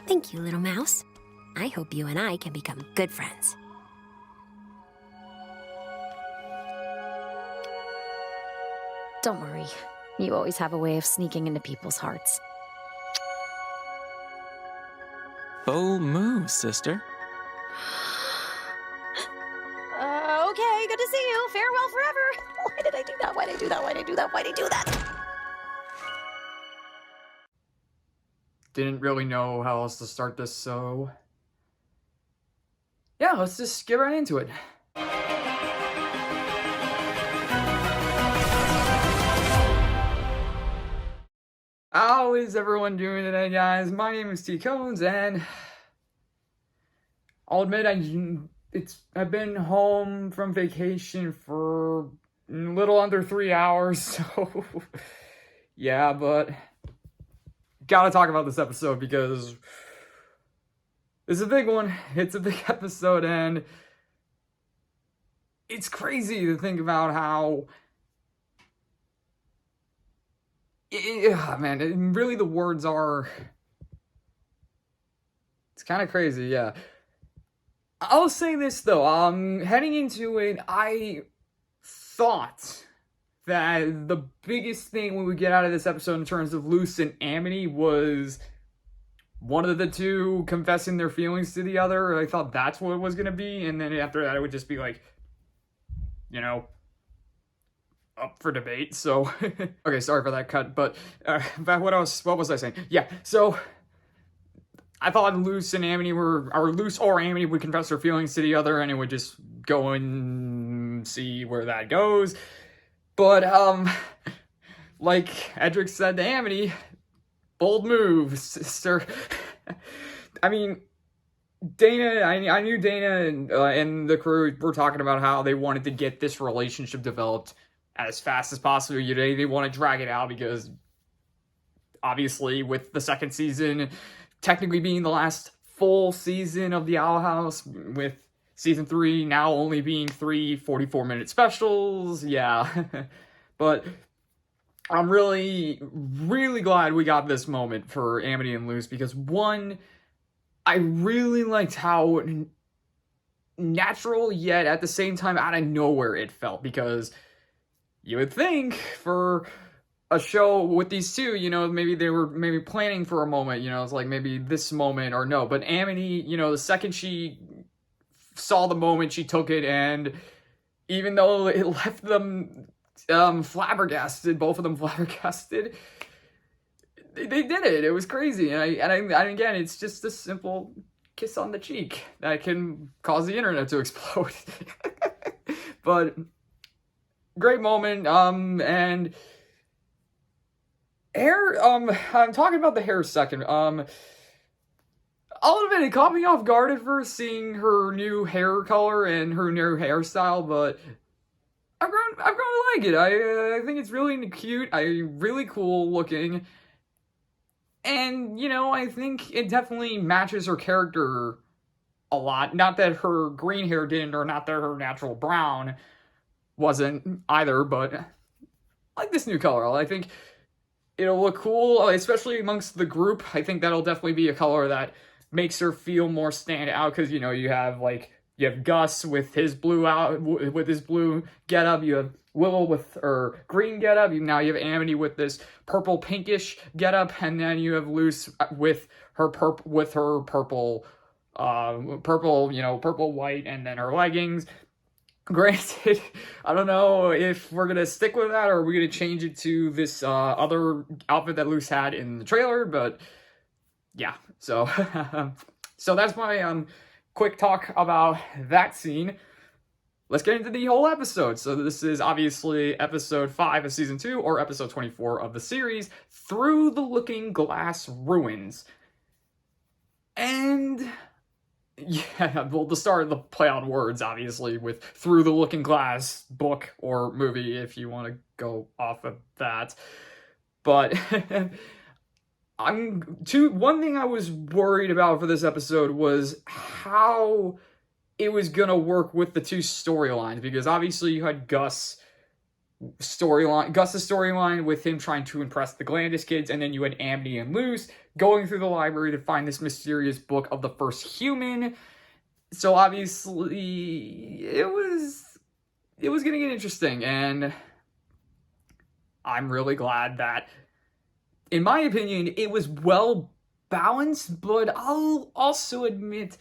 Thank you, little mouse. I hope you and I can become good friends. Don't worry. You always have a way of sneaking into people's hearts. Bold move, sister. Okay, good to see you. Farewell forever. Why did I do that? Why did I do that? Why did I do that? Why did I do that? Didn't really know how else to start this, so yeah, let's just get right into it. How is everyone doing today, guys? My name is T Cones, and I'll admit I've been home from vacation for a little under 3 hours, so yeah, but gotta talk about this episode because it's a big one. It's a big episode, and it's crazy to think about how man, really the words are, it's kind of crazy, yeah. I'll say this though, heading into it, I thought that the biggest thing we would get out of this episode in terms of Luz and Amity was one of the two confessing their feelings to the other. I thought that's what it was going to be, and then after that it would just be like, you know, up for debate. So okay, sorry for that cut, but what was I saying? Yeah, so I thought Luz and Amity Luz or Amity would confess their feelings to the other, and it would just go and see where that goes. But like Edric said to Amity, bold move, sister. I mean, Dana, I knew Dana and the crew were talking about how they wanted to get this relationship developed as fast as possible. They want to drag it out because obviously with the second season technically being the last full season of the Owl House, with season 3 now only being 3 44-minute specials, yeah. But I'm really, really glad we got this moment for Amity and Luz because, one, I really liked how natural yet at the same time out of nowhere it felt, because you would think for a show with these two, you know, maybe they were planning for a moment, you know, it's like maybe this moment or no, but Amity, you know, the second she saw the moment, she took it, and even though it left them flabbergasted, both of them flabbergasted, they did it. It was crazy, and again, it's just a simple kiss on the cheek that can cause the internet to explode. But great moment, and hair, I'm talking about the hair a second. I'll admit it caught me off guard at first seeing her new hair color and her new hairstyle, but I've grown to like it. I think it's really cute, really cool looking, and, you know, I think it definitely matches her character a lot. Not that her green hair didn't, or not that her natural brown wasn't either, but I like this new color. I think it'll look cool, especially amongst the group. I think that'll definitely be a color that makes her feel more stand out, because, you know, you have Gus with his blue getup, you have Willow with her green getup, now you have Amity with this purple pinkish getup, and then you have Luz with her purple white, and then her leggings. Granted, I don't know if we're gonna stick with that or are we gonna change it to this other outfit that Luz had in the trailer, but yeah, so so that's my quick talk about that scene. Let's get into the whole episode. So this is obviously episode 5 of season 2, or episode 24 of the series, Through the Looking Glass Ruins. And yeah, well, the start of the play on words, obviously, with Through the Looking Glass book or movie, if you want to go off of that. But one thing I was worried about for this episode was how it was gonna work with the two storylines, because obviously you had Gus's storyline with him trying to impress the Glandus kids, and then you had Amity and Luz going through the library to find this mysterious book of the first human. So obviously, it was gonna get interesting, and I'm really glad that, in my opinion, it was well balanced, but I'll also admit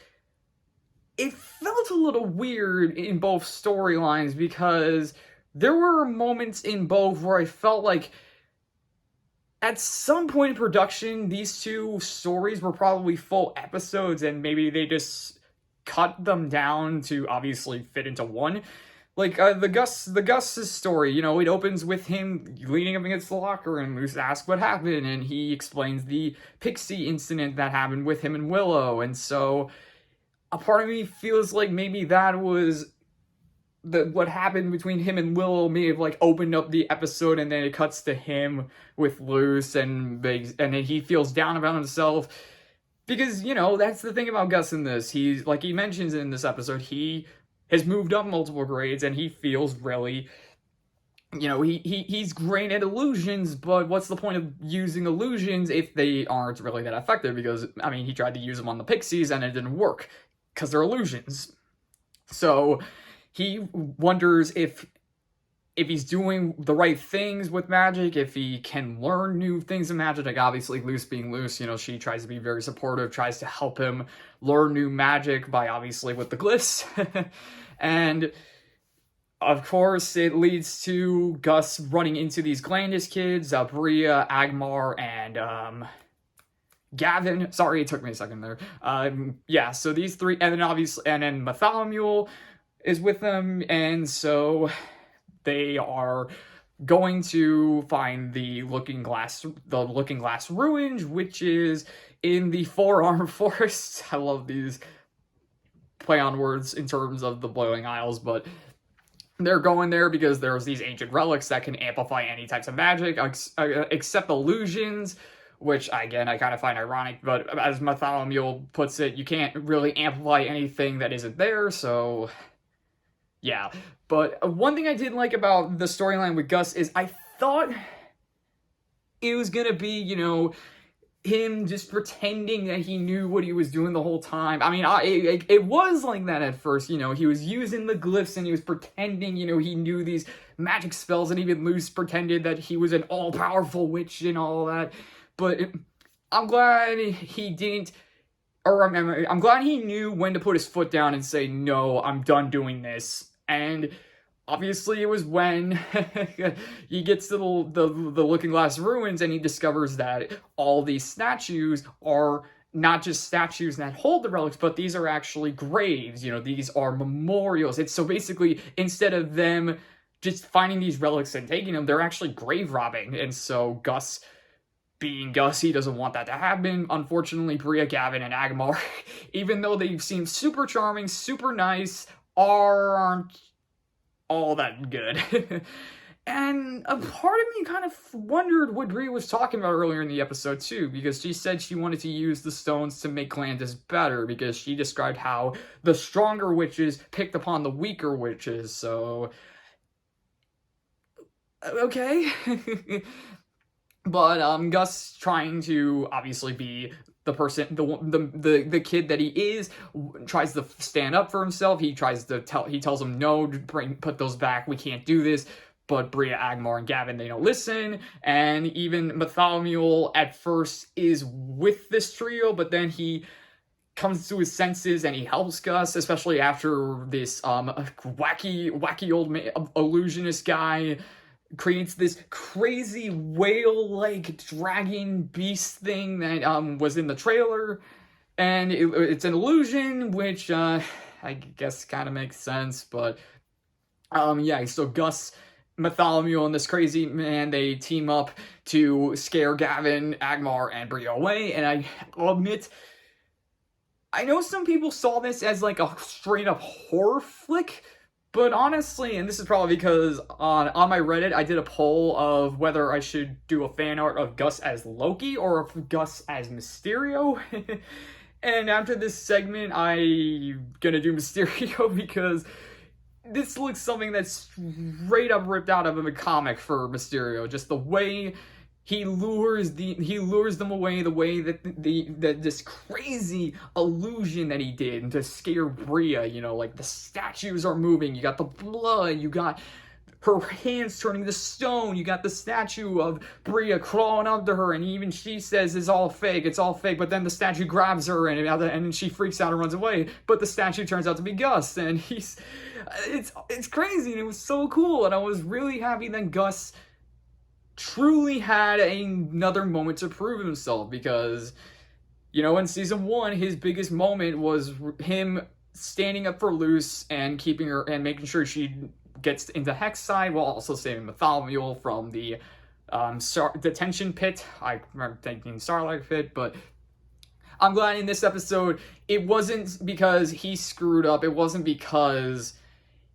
it felt a little weird in both storylines, because there were moments in both where I felt like at some point in production, these two stories were probably full episodes, and maybe they just cut them down to obviously fit into one. Like, the Gus's story, you know, it opens with him leaning up against the locker and Moose asks what happened, and he explains the pixie incident that happened with him and Willow, and so a part of me feels like maybe that was what happened between him and Willow may have, like, opened up the episode, and then it cuts to him with Luce, and then he feels down about himself. Because, you know, that's the thing about Gus in this. He's, like he mentions in this episode, he has moved up multiple grades, and he feels really, you know, he's great at illusions, but what's the point of using illusions if they aren't really that effective? Because, I mean, he tried to use them on the Pixies, and it didn't work, because they're illusions. So he wonders if he's doing the right things with magic, if he can learn new things in magic. Like, obviously, Luce being Luce, you know, she tries to be very supportive, tries to help him learn new magic by, obviously, with the glyphs. And, of course, it leads to Gus running into these Glandus kids, Bria, Agmar, and, Gavin. Sorry, it took me a second there. Yeah, so these three, and then, obviously, and then Bartholomew is with them, and so they are going to find the Looking Glass ruins, which is in the Four-Armed Forest. I love these play on words in terms of the Boiling Isles, but they're going there because there's these ancient relics that can amplify any types of magic, except illusions, which, again, I kind of find ironic, but as Bartholomew puts it, you can't really amplify anything that isn't there, so yeah. But one thing I did like about the storyline with Gus is I thought it was gonna be, you know, him just pretending that he knew what he was doing the whole time. I mean, it was like that at first, you know, he was using the glyphs and he was pretending, you know, he knew these magic spells, and even Luce pretended that he was an all-powerful witch and all that. But I'm glad he didn't, or I'm glad he knew when to put his foot down and say, no, I'm done doing this. And obviously it was when he gets to the Looking Glass ruins, and he discovers that all these statues are not just statues that hold the relics, but these are actually graves. You know, these are memorials. It's so basically, instead of them just finding these relics and taking them, they're actually grave robbing. And so Gus, being Gus, he doesn't want that to happen. Unfortunately, Bria, Gavin, and Agmar, even though they seem super charming, super nice, aren't all that good. And a part of me kind of wondered what Bria was talking about earlier in the episode too, because she said she wanted to use the stones to make Glandus better, because she described how the stronger witches picked upon the weaker witches, so okay. But Gus, trying to obviously be the person, the kid that he is, tries to stand up for himself. He tells him, no, put those back, we can't do this. But Bria, Agmar, and Gavin, they don't listen. And even Bartholomew at first is with this trio, but then he comes to his senses and he helps Gus, especially after this wacky old illusionist guy creates this crazy whale-like dragon beast thing that was in the trailer, and it's an illusion, which I guess kind of makes sense. But yeah, so Gus, Bartholomew, and this crazy man, they team up to scare Gavin, Agmar, and Bria away. And I'll admit, I know some people saw this as like a straight-up horror flick, but honestly, and this is probably because on my Reddit, I did a poll of whether I should do a fan art of Gus as Loki or Gus as Mysterio. And after this segment, I'm gonna do Mysterio because this looks something that's straight up ripped out of a comic for Mysterio. Just the way he lures them away the way that this crazy illusion that he did to scare Bria, you know, like the statues are moving, you got the blood, you got her hands turning to stone, you got the statue of Bria crawling under her, and even she says it's all fake, but then the statue grabs her and she freaks out and runs away, but the statue turns out to be Gus, and it's crazy, and it was so cool, and I was really happy that Gus truly had another moment to prove himself, because, you know, in season 1, his biggest moment was him standing up for Luz and keeping her and making sure she gets into Hex side while also saving Bartholomew from the detention pit. I remember thinking Starlight pit, but I'm glad in this episode it wasn't because he screwed up, it wasn't because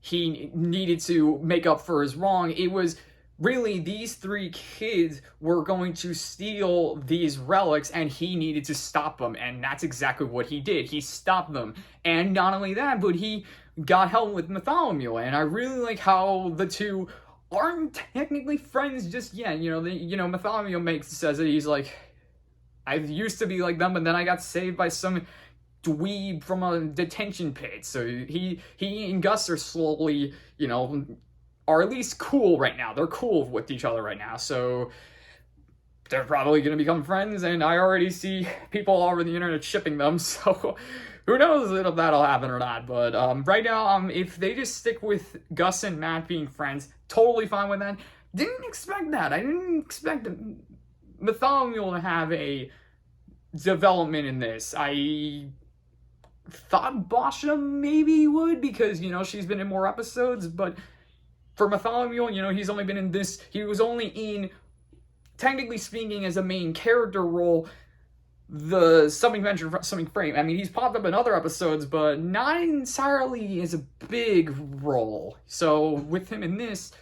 he needed to make up for his wrong, it was really, these 3 kids were going to steal these relics, and he needed to stop them, and that's exactly what he did. He stopped them, and not only that, but he got help with Bartholomew, and I really like how the two aren't technically friends just yet. You know, Bartholomew says that he's like, I used to be like them, but then I got saved by some dweeb from a detention pit. So he and Gus are slowly, you know, are at least cool right now. They're cool with each other right now, so they're probably going to become friends, and I already see people all over the internet shipping them, so who knows if that'll happen or not. But right now, if they just stick with Gus and Matt being friends, totally fine with that. Didn't expect that. I didn't expect Bartholomew to have a development in this. I thought Basha maybe would, because, you know, she's been in more episodes, but for Bartholomew, you know, he's only been in this, he was only in, technically speaking, as a main character role, the Something Venture, Something Frame. I mean, he's popped up in other episodes, but not entirely as a big role. So, with him in this,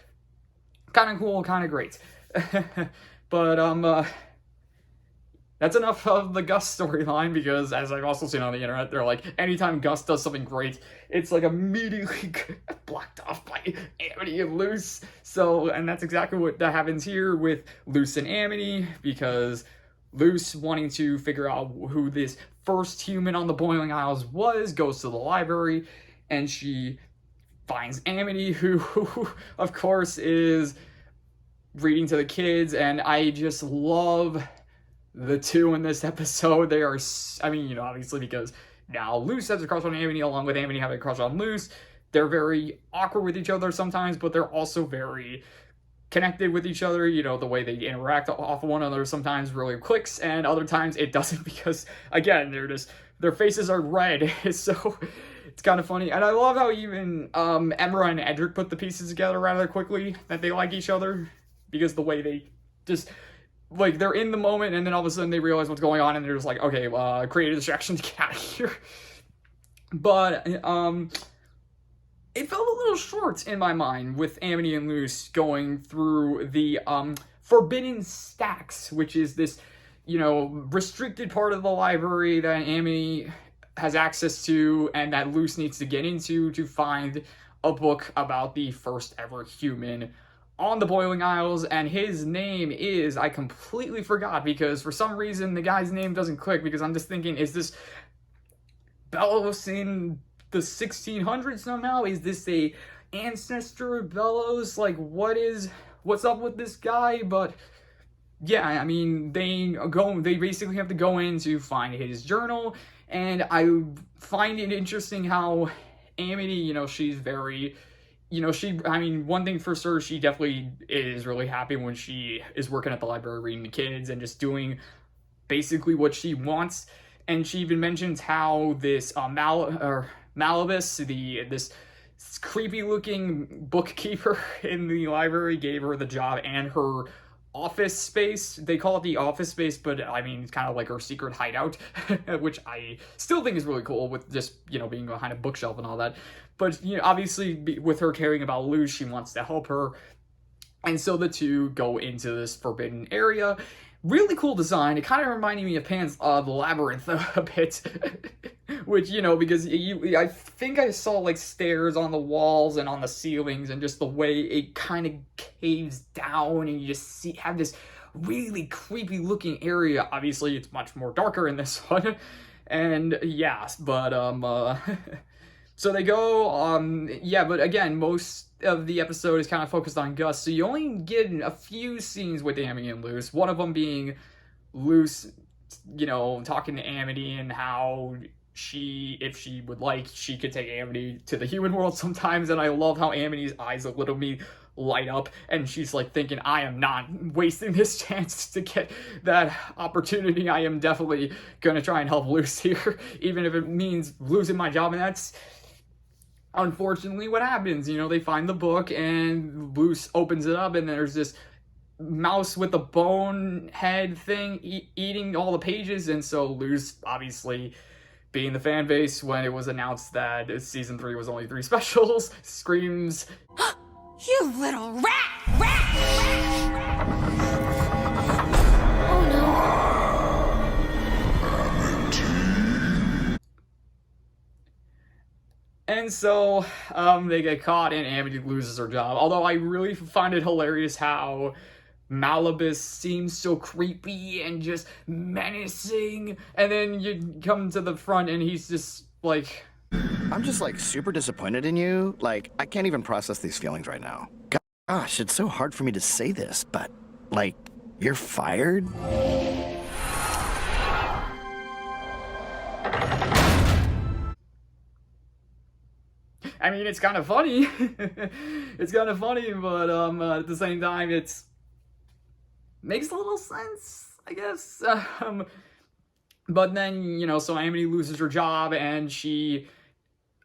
kind of cool, kind of great. But, that's enough of the Gus storyline, because as I've also seen on the internet, they're like, anytime Gus does something great, it's like immediately blocked off by Amity and Luz. So, and that's exactly what that happens here with Luz and Amity, because Luz, wanting to figure out who this first human on the Boiling Isles was, goes to the library, and she finds Amity, who of course is reading to the kids, and I just love the two in this episode. They are, I mean, you know, obviously because now Luz has a crush on Amity, along with Amity having a crush on Luz. They're very awkward with each other sometimes, but they're also very connected with each other. You know, the way they interact off of one another sometimes really clicks, and other times it doesn't, because, again, their faces are red, so it's kind of funny. And I love how even Emra and Edric put the pieces together rather quickly, that they like each other, because the way they just, like, they're in the moment, and then all of a sudden they realize what's going on, and they're just like, okay, create a distraction to get out of here. But, it felt a little short in my mind with Amity and Luz going through the, Forbidden Stacks, which is this, you know, restricted part of the library that Amity has access to, and that Luz needs to get into to find a book about the first ever human on the Boiling Isles, and his name is, I completely forgot, because for some reason the guy's name doesn't click, because I'm just thinking, is this Bellows in the 1600s somehow? Is this a ancestor of Bellows? Like, what's up with this guy? But yeah, I mean, they basically have to go in to find his journal, and I find it interesting how Amity, you know, she's very, you know, I mean, one thing for sure, she definitely is really happy when she is working at the library reading the kids and just doing basically what she wants. And she even mentions how this Malibus, this creepy-looking bookkeeper in the library, gave her the job and her office space. They call it the office space, but I mean, it's kind of like her secret hideout, which I still think is really cool, with just, you know, being behind a bookshelf and all that. But, you know, obviously, with her caring about Luz, she wants to help her. And so the two go into this forbidden area. Really cool design. It kind of reminded me of Pan's The Labyrinth a bit. Which, you know, because I think I saw, like, stairs on the walls and on the ceilings, and just the way it kind of caves down, and you just have this really creepy looking area. Obviously, it's much more darker in this one. And yes, but so they go, yeah, but again, most of the episode is kind of focused on Gus, so you only get a few scenes with Amity and Luz, one of them being Luz, you know, talking to Amity and how she, if she would like, she could take Amity to the human world sometimes, and I love how Amity's eyes a little me light up, and she's like thinking, I am not wasting this chance to get that opportunity. I am definitely gonna try and help Luz here, even if it means losing my job, and that's unfortunately what happens. You know, they find the book and Luz opens it up and there's this mouse with a bone head thing eating all the pages, and so Luz, obviously being the fan base when it was announced that season 3 was only 3 specials, screams, You little rat! Oh no. And so they get caught and Amity loses her job. Although I really find it hilarious how Malibus seems so creepy and just menacing, and then you come to the front and he's just like, I'm just like super disappointed in you. Like, I can't even process these feelings right now. Gosh, it's so hard for me to say this, but like, you're fired? I mean, it's kind of funny. It's kind of funny, but at the same time, it's makes a little sense, I guess. But then, you know, so Amity loses her job and she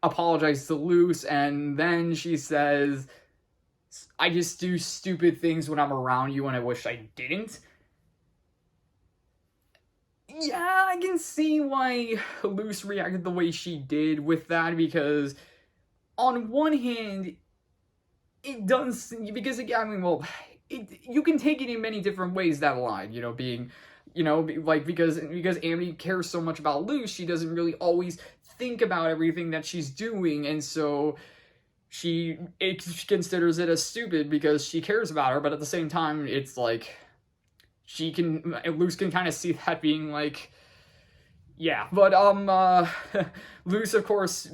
apologizes to Luz, and then she says, I just do stupid things when I'm around you and I wish I didn't. Yeah, I can see why Luz reacted the way she did with that, because on one hand, it does, because, I mean, well, you can take it in many different ways, that line, you know, being, you know, like, because Amity cares so much about Luz, she doesn't really always think about everything that she's doing, and so she considers it as stupid because she cares about her, but at the same time, it's like, Luz can kind of see that being like, yeah, but, Luz, of course,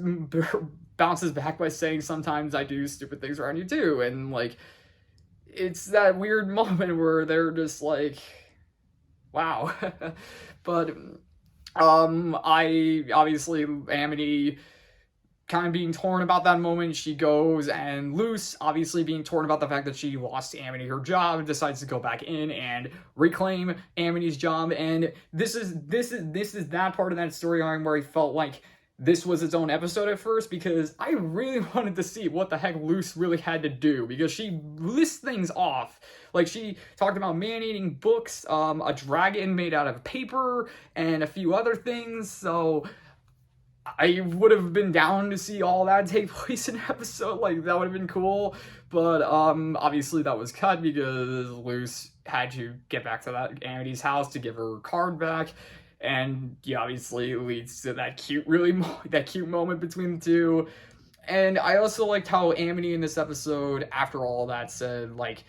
bounces back by saying, sometimes I do stupid things around you too, and, like, it's that weird moment where they're just like, wow. But, obviously, Amity kind of being torn about that moment, she goes, and Luz, obviously being torn about the fact that she lost Amity her job, decides to go back in and reclaim Amity's job, and this is that part of that story arc where I felt like this was its own episode at first, because I really wanted to see what the heck Luz really had to do, because she lists things off. Like, she talked about man-eating books, a dragon made out of paper, and a few other things, so I would have been down to see all that take place in an episode. Like, that would have been cool, but obviously that was cut because Luz had to get back to that Amity's house to give her card back. And yeah, obviously it leads to that cute moment between the two. And I also liked how Amity in this episode, after all that said, like,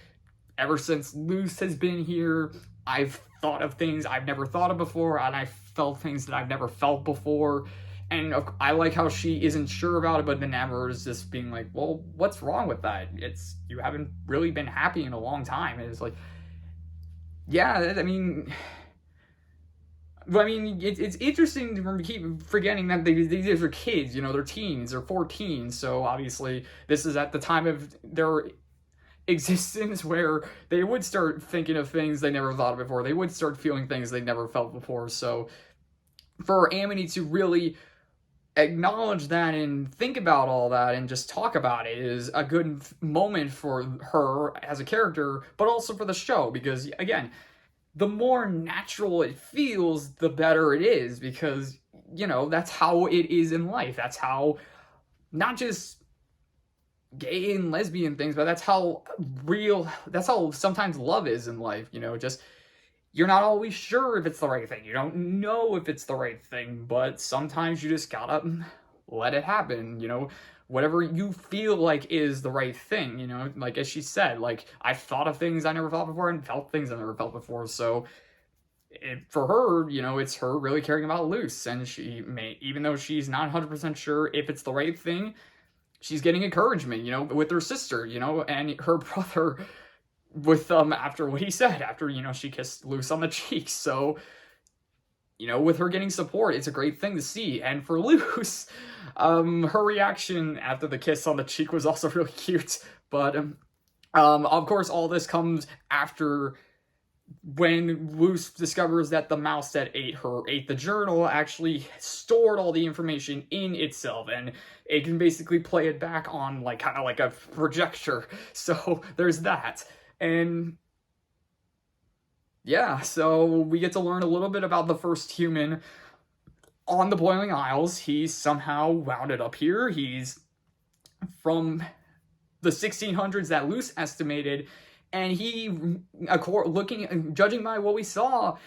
ever since Luz has been here, I've thought of things I've never thought of before, and I've felt things that I've never felt before. And I like how she isn't sure about it, but then Amber is just being like, well, what's wrong with that? You haven't really been happy in a long time. And it's like, yeah, I mean, it's interesting to keep forgetting that these are kids, you know, they're teens, they're 14, so obviously this is at the time of their existence where they would start thinking of things they never thought of before, they would start feeling things they never felt before, so for Amity to really acknowledge that and think about all that and just talk about it is a good moment for her as a character, but also for the show, because, again, the more natural it feels, the better it is, because, you know, that's how it is in life. That's how, not just gay and lesbian things, but that's how sometimes love is in life, you know, just, you're not always sure if it's the right thing. You don't know if it's the right thing, but sometimes you just gotta let it happen, you know, whatever you feel like is the right thing, you know, like as she said, like, I've thought of things I never thought before and felt things I never felt before, so for her, you know, it's her really caring about Luz, and she may, even though she's not 100% sure if it's the right thing, she's getting encouragement, you know, with her sister, you know, and her brother with, after what he said, after, you know, she kissed Luz on the cheek, so, you know, with her getting support, it's a great thing to see, and for Luz, her reaction after the kiss on the cheek was also really cute, but, of course, all this comes after when Luz discovers that the mouse that ate the journal actually stored all the information in itself, and it can basically play it back on, like, kind of like a projector, so there's that, and yeah, so we get to learn a little bit about the first human on the Boiling Isles. He's somehow wound up here. He's from the 1600s that Luz estimated, and he, judging by what we saw,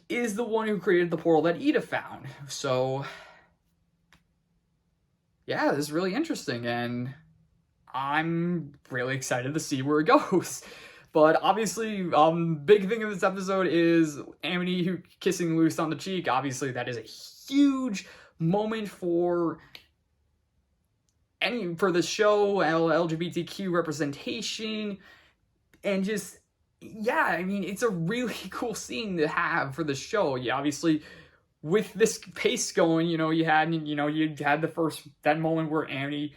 is the one who created the portal that Ida found. So, yeah, this is really interesting, and I'm really excited to see where it goes. But obviously, big thing of this episode is Amity kissing Luz on the cheek. Obviously, that is a huge moment for the show, LGBTQ representation, and just, yeah, I mean, it's a really cool scene to have for the show. Yeah, obviously, with this pace going, you know, you had that moment where Amity,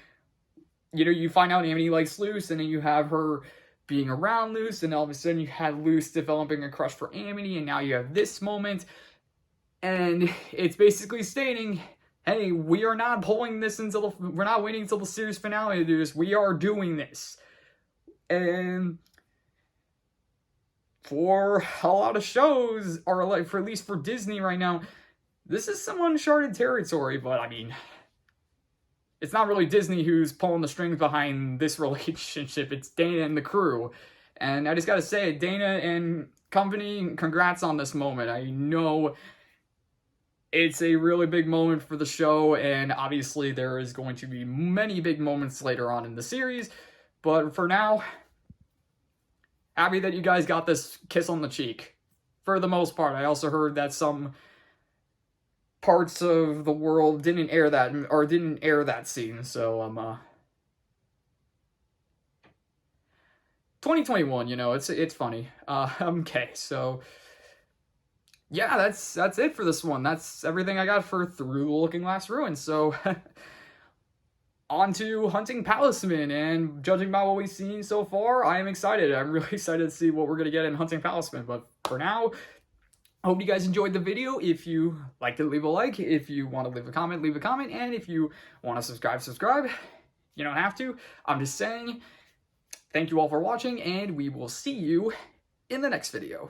you know, you find out Amity likes Luz, and then you have her being around Luz, and all of a sudden you had Luz developing a crush for Amity, and now you have this moment, and it's basically stating, hey, we are not pulling this we're not waiting until the series finale to do this, we are doing this. And for a lot of shows, or like, for at least for Disney right now, this is some uncharted territory, but I mean, it's not really Disney who's pulling the strings behind this relationship, it's Dana and the crew. And I just gotta say, Dana and company, congrats on this moment. I know it's a really big moment for the show, and obviously there is going to be many big moments later on in the series, but for now, happy that you guys got this kiss on the cheek. For the most part. I also heard that some parts of the world didn't air that scene, so 2021, you know, it's funny. Okay, so yeah, that's it for this one. That's everything I got for Through the Looking Glass Ruin. So on to Hunting Palisman, and judging by what we've seen so far, I am excited. I'm really excited to see what we're gonna get in Hunting Palisman. But for now, I hope you guys enjoyed the video. If you liked it, leave a like. If you want to leave a comment, leave a comment. And if you want to subscribe. You don't have to. I'm just saying, thank you all for watching, and we will see you in the next video.